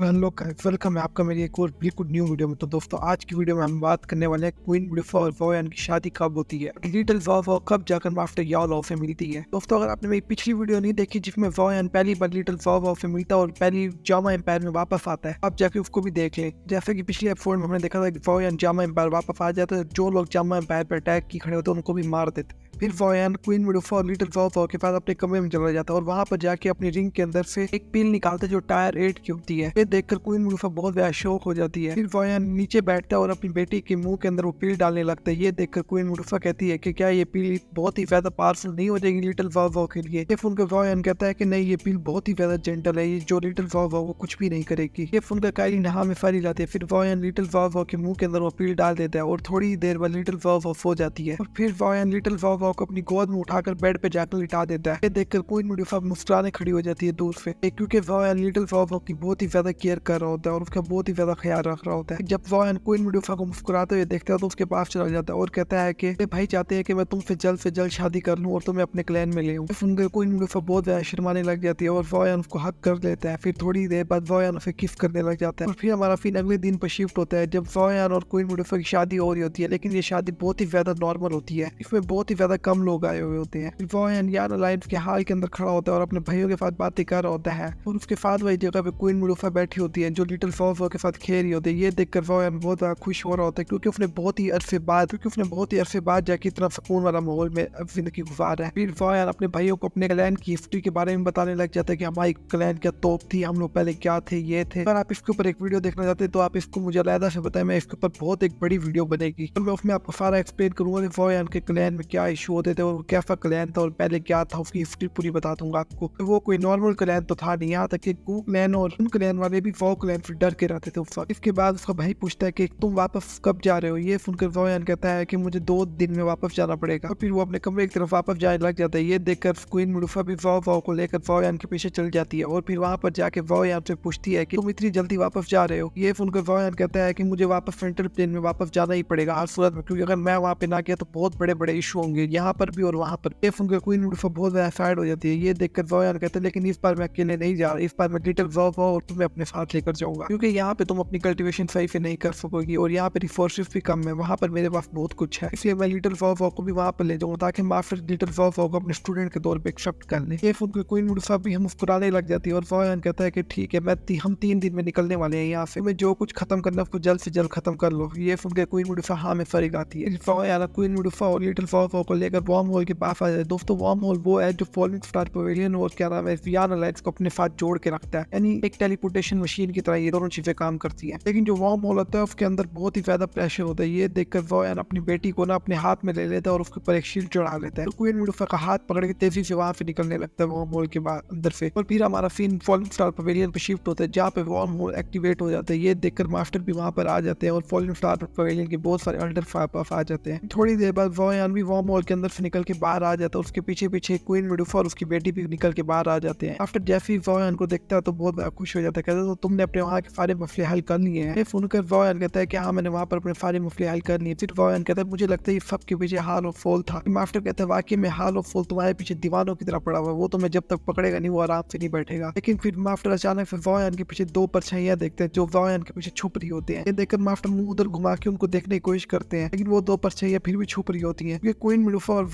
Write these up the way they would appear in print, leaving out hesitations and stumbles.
Hello guys, welcome है आपका मेरी एक और बिल्कुल न्यू वीडियो में। तो दोस्तों, आज की वीडियो में हम बात करने वाले हैं क्वीन मुलिफा और वोयान की शादी कब होती है, लिटिल वाव कब जाकर मास्टर याओ से मिलती है। दोस्तों, अगर आपने मेरी पिछली वीडियो नहीं देखी जिसमें वोयान पहली बार लिटिल वाव से मिलता है और पहली जामा एम्पायर में वापस आता है, आप जाके उसको भी देख लें। जैसे कि पिछले एपिसोड में हमने देखा था कि वोयान जामा एम्पायर वापस आ जाता है, जो लोग जामा एम्पायर पर अटैक की खड़े होते हैं उनको भी मार देते हैं। फिर वोयान क्वीन मुलिफा और लिटिल वाव के पास अपने कमरे में चला जाता है और वहां पर जाके अपनी रिंग के अंदर से एक पिल निकालता है जो टायर 8 की होती है। ये देखकर क्वीन मुलिफा बहुत ज्यादा शौक हो जाती है। फिर वोयान नीचे बैठता है और अपनी बेटी के मुंह के अंदर वो पिल डालने लगता है। ये देखकर क्वीन मुलिफा कहती है कि क्या ये पिल बहुत ही ज्यादा पावरफुल नहीं हो जाएगी लिटिल वाव के लिए। ये सुनकर वोयान कहता है कि नहीं, ये पिल बहुत ही ज्यादा जेंटल है, ये जो लिटिल वाव वो कुछ भी नहीं करेगी। ये सुनकर काइली नहा में फारी लाती है। फिर वोयान लिटिल वाव के मुंह के अंदर वो पिल डाल देता है और थोड़ी देर बाद लिटिल वाव सो जाती है। और फिर वोयान लिटिल वाव को अपनी गोद में उठाकर बेड पे जाकर लिटा देता है। ये देखकर क्वीन मुलिफा मुस्कुराने खड़ी हो जाती है दूर से, क्योंकि वोयान लिटिल वाव की बहुत ही ज्यादा केयर कर रहा होता है और उसका बहुत ही ज्यादा ख्याल रख रहा होता है। जब वोयान क्वीन मुलिफा को मुस्कुराते हुए देखता है तो उसके पास चला जाता है और कहता है कि भाई चाहते हैं कि मैं तुमसे जल्द से जल्द शादी कर लूं और तुम्हें अपने क्लैन में ले आऊं। सुनकर क्वीन मुलिफा बहुत ज्यादा शर्माने लग जाती है और वोयान उसको हक कर लेता है। फिर थोड़ी देर बाद वोयान उसे किस करने लग जाता है और फिर हमारा फिर अगले दिन पर शिफ्ट होता है जब वोयान और क्वीन मुलिफा की शादी हो रही होती है। लेकिन ये शादी बहुत ही ज्यादा नॉर्मल होती है, इसमें बहुत ही ज्यादा कम लोग आए हुए होते हैं। वोयान यान लाइफ के हाल के अंदर खड़ा होता है और अपने भाइयों के साथ बातें कर रहा होता है और उसके साथ वही जगह पे क्वीन मुलिफा बैठी होती है जो लिटिल वाव के साथ खेल रही होती है। ये देखकर वोयान बहुत ज्यादा खुश हो रहा होता है क्योंकि उसने बहुत ही अरसे बाद जाके इतना सुकून वाला माहौल में जिंदगी गुजारा है। फिर वोयान अपने भाइयों को अपने क्लैन की हिस्ट्री के बारे में बताने लग जाता है कि हमारी क्लैन क्या तोप थी, हम लोग पहले क्या थे, ये थे। अगर आप इसके ऊपर एक वीडियो देखना चाहते हैं तो आप इसको मुझे अलग से बताएं, मैं इसके ऊपर बहुत एक बड़ी वीडियो बनेगी और मैं उसमें आपको सारा एक्सप्लेन करूंगा कि वोयान के क्लैन में क्या इशू होते थे और कैसा क्लैन था और पहले क्या था, उसकी हिस्ट्री पूरी बता दूंगा आपको। तो वो कोई नॉर्मल क्लैन तो था नहीं, यहाँ तक कि गू क्लैन और उन क्लैन वाले भी वो क्लैन से डर के रहते थे उस वक्त। इसके बाद उसका भाई पूछता है कि तुम वापस कब जा रहे हो। ये सुनकर वोयान कहता है कि मुझे 2 दिन में वापस जाना पड़ेगा और फिर वो अपने कमरे की तरफ वापस जाने लग जाता है। ये देखकर क्वीन मुलिफा भी वाव को लेकर वोयान के पीछे चल जाती है और फिर वहां पर जाके वोयान से पूछती है कि तुम इतनी जल्दी वापस जा रहे हो। ये सुनकर वोयान कहता है कि मुझे वापस सेंट्रल प्लेन में वापस जाना ही पड़ेगा हर सूरत में, क्योंकि अगर मैं वहां पे ना गया तो बहुत बड़े बड़े इशू होंगे यहाँ पर भी और वहां पर। ये सुनकर क्वीन मुलिफा बहुत ज्यादा सैड हो जाती है। ये देखकर वोयान कहते हैं लेकिन इस बार मैं अकेले नहीं जा रहा, इस बार मैं लिटिल वाव और तुम्हें अपने साथ लेकर जाऊंगा, क्योंकि यहाँ पे तुम अपनी कल्टीवेशन सही से नहीं कर सकोगी और यहाँ पे रिसोर्सेज भी कम है, वहाँ पर मेरे पास बहुत कुछ है, इसलिए मैं लिटिल वाव को भी वहाँ पर ले जाऊंगा ताकि मास्टर लिटिल वाव को अपने स्टूडेंट के तौर पर एक्सेप्ट कर ले। ये सुनकर क्वीन मुलिफा भी हम मुस्कुराने लग जाती है और वोयान कहता है कि ठीक है, हम 3 दिन में निकलने वाले हैं यहाँ से, मैं जो कुछ खत्म करना उसको जल्द से जल्द खत्म कर लो। ये सुनकर क्वीन मुलिफा हाँ में फरीक आती है। वोयान क्वीन मुलिफा और लिटिल वाव को लेकर वार्म होल के पास आ जाए। दोस्तों, वार्म होल वो है जो फॉलिंग स्टार पवेलियन और क्या नाम है वियाना लाइट्स को अपने साथ जोड़ के रखता है, यानी एक टेलीपोर्टेशन मशीन की तरह ये दोनों चीजें काम करती हैं। लेकिन जो वार्म होल होता है उसके अंदर बहुत ही ज्यादा प्रेशर होता है। ये देखकर वोयान अपनी बेटी को ना अपने हाथ में ले लेता है और उसके ऊपर एक शील्ड चढ़ा लेता है। तो क्वीन मुलिफा का हाथ पकड़ के तेजी से वहां से निकलने लगता है वार्म होल के अंदर से और फिर हमारा सीन फॉलिंग स्टार पवेलियन पे शिफ्ट होता है जहाँ पे वार्म होल एक्टिवेट हो जाता है। ये देखकर मास्टर भी वहां पर आ जाते हैं और फॉलिंग स्टार पवेलियन के बहुत सारे अल्डर आ जाते हैं। थोड़ी देर बाद वोयान भी वार्म होल के अंदर से निकल के बाहर आ जाता है, उसके पीछे पीछे क्वीन मुलिफा और उसकी बेटी भी निकल के बाहर आ जाते हैं। आफ्टर जैसे ही वोयान को देखता है तो बहुत खुश हो जाता है, कहता है तो तुमने अपने वहाँ के सारे मसले हल कर लिए हैं। सुनकर वोयान कहता है कि हाँ, मैंने वहाँ पर अपने सारे मसले हल कर लिए। फिर वोयान कहता है मुझे लगता है ये सब के पीछे हाल ऑफ फॉल था। मास्टर कहता है वाकई में हाल ऑफ फॉल तुम्हारे पीछे दीवानों की तरह पड़ा हुआ है, वो तुम्हें जब तक पकड़ेगा नहीं वो आराम से नहीं बैठेगा। लेकिन फिर मास्टर अचानक से वोयान के पीछे 2 परछाइयां देखते हैं जो वोयान के पीछे छुप रही होती हैं। ये देखकर मास्टर मुंह उधर घुमा के उनको देखने की कोशिश करते हैं, लेकिन वो 2 परछाइयां फिर भी छुप रही होती हैं, क्योंकि क्वीन मुलिफा और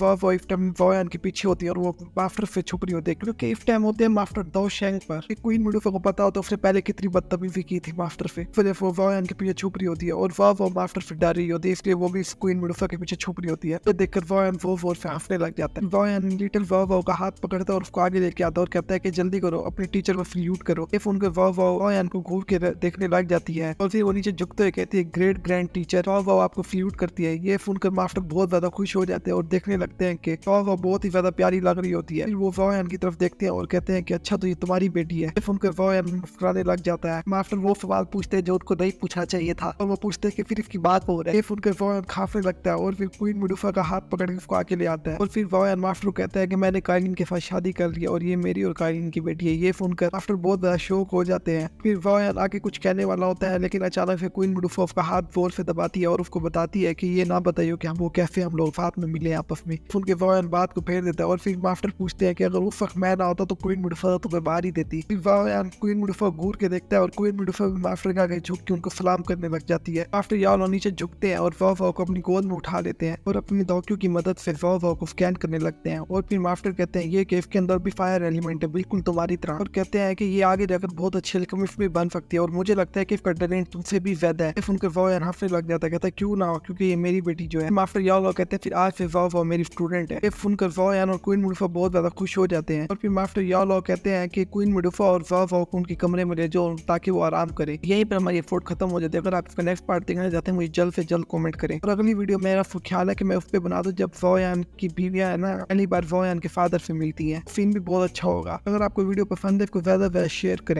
वोयान के पीछे होती है और वो मास्टर से छुप रही होती है, क्योंकि इस टाइम होते हैं मास्टर दो शैंक पर। क्वीन मुलिफा को पता होता है उसने पहले कितनी बदतमीजी की थी मास्टर से, फिर वो वोयान के पीछे छुप रही होती है और वो मास्टर से डर रही होती है, इसलिए वो भी क्वीन मुलिफा के पीछे छुप रही होती है। तो देखकर वोयान वो से हंसने लग जाता है। वोयान लिटिल वाव का हाथ पकड़ता है और उसको आगे लेके आता है और कहता है कि जल्दी करो, अपने टीचर को सल्यूट करो। ये सुनकर वोयान को घूर के देखने लग जाती है और फिर वो नीचे झुकते हुए कहती है ग्रेट ग्रैंड टीचर। वो आपको सल्यूट करती है। ये सुनकर मास्टर बहुत ज्यादा खुश हो जाते हैं और देखने लगते हैं कि वो बहुत ही ज्यादा प्यारी लग रही होती है। फिर वो वोयान की तरफ देखते हैं और कहते हैं कि अच्छा तो ये तुम्हारी बेटी है। सुनकर वोयान मुस्कुराने लग जाता है। मास्टर वो सवाल पूछते हैं जो उनको नहीं पूछना चाहिए था और वो पूछते हैं कि फिर इसकी बात हो रहा है। ये सुनकर वोयान खांसने लगता है और फिर क्वीन मुलिफा का हाथ पकड़ के उसको आके ले आता है और फिर वोयान मास्टर को कहता है कि मैंने काइलिन के साथ शादी कर ली और ये मेरी और काइलिन की बेटी है। ये सुनकर मास्टर बहुत ज्यादा शौक हो जाते हैं। फिर वोयान आके कुछ कहने वाला होता है, लेकिन अचानक से क्वीन मुलिफा उसका हाथ जोर से दबाती है और उसको बताती है कि ये ना बताइए कि हम लोग साथ में मिले हैं आपस में। उनके वायान बात को फेर देता है और फिर मास्टर पूछते हैं कि अगर उस वक्त मैं ना होता तो क्वीन मिडुफा तुम्हें मार ही देती। फिर वायान क्वीन मिडुफा घूर के देखता है और क्वीन मिडुफा मास्टर के आगे झुक के उनको सलाम करने लग जाती है। मास्टर यालो नीचे झुकते हैं और वाव को अपनी गोद में उठा लेते हैं और अपनी दौकियों की मदद से वाव को स्कैन करने लगते हैं। और फिर मास्टर कहते हैं ये केव के अंदर भी फायर एलिमेंट है बिल्कुल तुम्हारी तरह, और कहते हैं कि ये आगे जाकर बहुत अच्छी अल्केमिस्ट भी बन सकती है और मुझे लगता है कि इसका टैलेंट तुमसे भी ज्यादा है। उनके वायान हंसने लग जाता है, कहता है क्यों ना हो, क्योंकि ये मेरी बेटी जो है। मास्टर यालो कहते हैं फिर आज से वाव मेरी स्टूडेंट है। उनकर वायान और क्वीन मिडुफा बहुत ज्यादा खुश हो जाते हैं और फिर मास्टर यालो कहते हैं कि क्वीन मिडुफा और वाव को उनके कमरे में ले जाओ ताकि वो आराम करे। यहीं पर हमारी एफर्ट खत्म हो जाती है। अगर आप इसका नेक्स्ट पार्ट देखना चाहते हैं मुझे जल्द से जल्द कमेंट करें। और अगली वीडियो मेरा ख्याल है कि मैं उस पर बना दूं जब वायान की बीवियां है ना पहली बार वायान के फादर से मिलती हैं। सीन भी बहुत अच्छा होगा। अगर आपको वीडियो पसंद है तो ज्यादा शेयर करें।